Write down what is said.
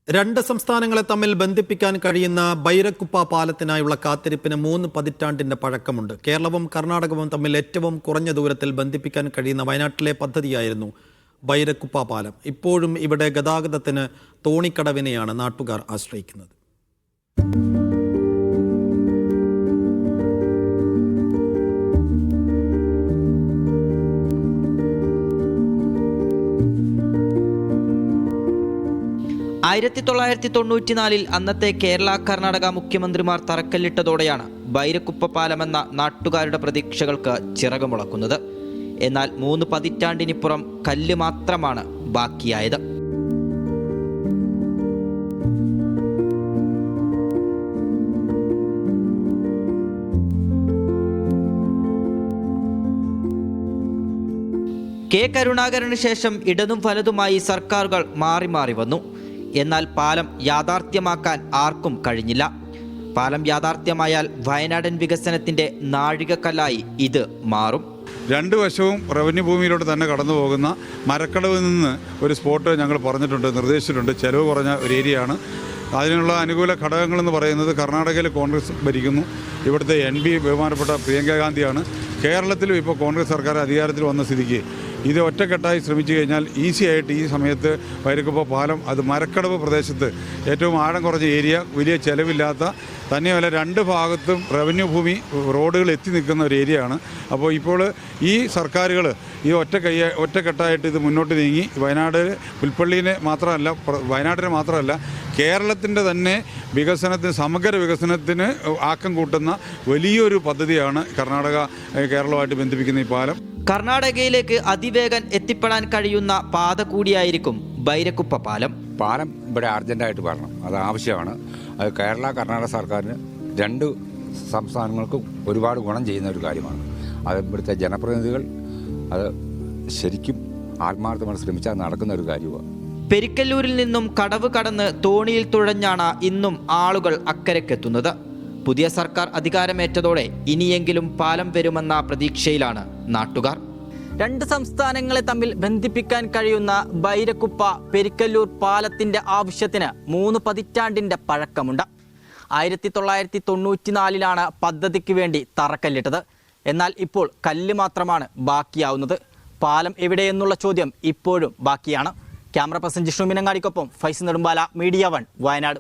രണ്ട് സംസ്ഥാനങ്ങളെ തമ്മിൽ ബന്ധിപ്പിക്കാൻ കഴിയുന്ന ബൈരക്കുപ്പ പാലത്തിനായുള്ള കാത്തിരിപ്പിന് 3 പതിറ്റാണ്ടിന്റെ പഴക്കമുണ്ട്. കേരളവും കർണാടകവും തമ്മിൽ ഏറ്റവും കുറഞ്ഞ ദൂരത്തിൽ ബന്ധിപ്പിക്കാൻ കഴിയുന്ന വയനാട്ടിലെ പദ്ധതിയായിരുന്നു ബൈരക്കുപ്പ പാലം. ഇപ്പോഴും ഇവിടെ ഗതാഗതത്തിന് തോണിക്കടവിനെയാണ് നാട്ടുകാർ ആശ്രയിക്കുന്നത്. ആയിരത്തി 1994 അന്നത്തെ കേരള കർണാടക മുഖ്യമന്ത്രിമാർ തറക്കല്ലിട്ടതോടെയാണ് ബൈരക്കുപ്പ പാലമെന്ന നാട്ടുകാരുടെ പ്രതീക്ഷകൾക്ക് ചിറകുമുളക്കുന്നത്. എന്നാൽ 3 പതിറ്റാണ്ടിനിപ്പുറം കല്ല് മാത്രമാണ് ബാക്കിയായത്. കെ കരുണാകരന് ശേഷം ഇടതും വലതുമായി സർക്കാരുകൾ മാറി മാറി വന്നു. എന്നാൽ പാലം യാഥാർത്ഥ്യമാക്കാൻ ആർക്കും കഴിഞ്ഞില്ല. പാലം യാഥാർത്ഥ്യമായാൽ വയനാടൻ വികസനത്തിന്റെ നാഴികക്കല്ലായി ഇത് മാറും. രണ്ട് വശവും റവന്യൂ ഭൂമിയിലോട്ട് തന്നെ കടന്നു പോകുന്ന മരക്കടവിൽ നിന്ന് ഒരു സ്പോട്ട് ഞങ്ങൾ പറഞ്ഞിട്ടുണ്ട്, നിർദ്ദേശിച്ചിട്ടുണ്ട്. ചെലവ് കുറഞ്ഞ ഒരു ഏരിയയാണ്. അതിനുള്ള അനുകൂല ഘടകങ്ങളെന്ന് പറയുന്നത് കർണാടകയിൽ കോൺഗ്രസ് ഭരിക്കുന്നു. ഇവിടുത്തെ NP ബഹുമാനപ്പെട്ട പ്രിയങ്ക ഗാന്ധിയാണ്. കേരളത്തിലും ഇപ്പോൾ കോൺഗ്രസ് സർക്കാർ അധികാരത്തിൽ വന്ന സ്ഥിതിക്ക് ഇത് ഒറ്റക്കെട്ടായി ശ്രമിച്ചു കഴിഞ്ഞാൽ ഈസി ആയിട്ട് ഈ സമയത്ത് ബൈരക്കുപ്പ പാലം അത് മരക്കടവ് പ്രദേശത്ത് ഏറ്റവും ആഴം കുറഞ്ഞ ഏരിയ, വലിയ ചെലവില്ലാത്ത, തന്നെയല്ല രണ്ട് ഭാഗത്തും റവന്യൂ ഭൂമി റോഡുകൾ എത്തി നിൽക്കുന്ന ഒരു ഏരിയയാണ്. അപ്പോൾ ഇപ്പോൾ ഈ സർക്കാരുകൾ ഈ ഒറ്റക്കെട്ടായിട്ട് ഇത് മുന്നോട്ട് നീങ്ങി വയനാട് പുൽപ്പള്ളിനെ മാത്രമല്ല, വയനാട്ടിനെ മാത്രമല്ല കേരളത്തിൻ്റെ തന്നെ വികസനത്തിന്, സമഗ്ര വികസനത്തിന് ആക്കം കൂട്ടുന്ന വലിയൊരു പദ്ധതിയാണ് കേരളവുമായിട്ട് ബന്ധിപ്പിക്കുന്ന ഈ പാലം. കർണാടകയിലേക്ക് അതിവേഗം എത്തിപ്പെടാൻ കഴിയുന്ന പാത കൂടിയായിരിക്കും ബൈരക്കുപ്പ പാലം. പാലം ഇവിടെ അർജൻറ്റായിട്ട് വരണം, അത് ആവശ്യമാണ്. അത് കേരള കർണാടക സർക്കാരിന് രണ്ട് സംസ്ഥാനങ്ങൾക്കും ഒരുപാട് ഗുണം ചെയ്യുന്ന ഒരു കാര്യമാണ്. അത് ഇവിടുത്തെ ജനപ്രതിനിധികൾ അത് ശരിക്കും ആത്മാർത്ഥമായി ശ്രമിച്ചാൽ നടക്കുന്ന ഒരു കാര്യമാണ്. പെരിക്കല്ലൂരിൽ നിന്നും കടവ് കടന്ന് തോണിയിൽ തുഴഞ്ഞാണ് ഇന്നും ആളുകൾ അക്കരക്കെത്തുന്നത്. പുതിയ സർക്കാർ അധികാരമേറ്റതോടെ ഇനിയെങ്കിലും പാലം വരുമെന്ന പ്രതീക്ഷയിലാണ് നാട്ടുകാർ. രണ്ട് സംസ്ഥാനങ്ങളെ തമ്മിൽ ബന്ധിപ്പിക്കാൻ കഴിയുന്ന ബൈരക്കുപ്പ പെരിക്കല്ലൂർ പാലത്തിന്റെ ആവശ്യത്തിന് 3 പതിറ്റാണ്ടിന്റെ പഴക്കമുണ്ട്. 1994 പദ്ധതിക്ക് വേണ്ടി തറക്കല്ലിട്ടത്. എന്നാൽ ഇപ്പോൾ കല്ല് മാത്രമാണ് ബാക്കിയാവുന്നത്. പാലം എവിടെയെന്നുള്ള ചോദ്യം ഇപ്പോഴും ബാക്കിയാണ്. ക്യാമറ പേഴ്സൺ ജിഷ്ണു മിനങ്ങാടിക്കൊപ്പം ഫൈസ് നെടുമ്പാല, മീഡിയ 1, വയനാട്.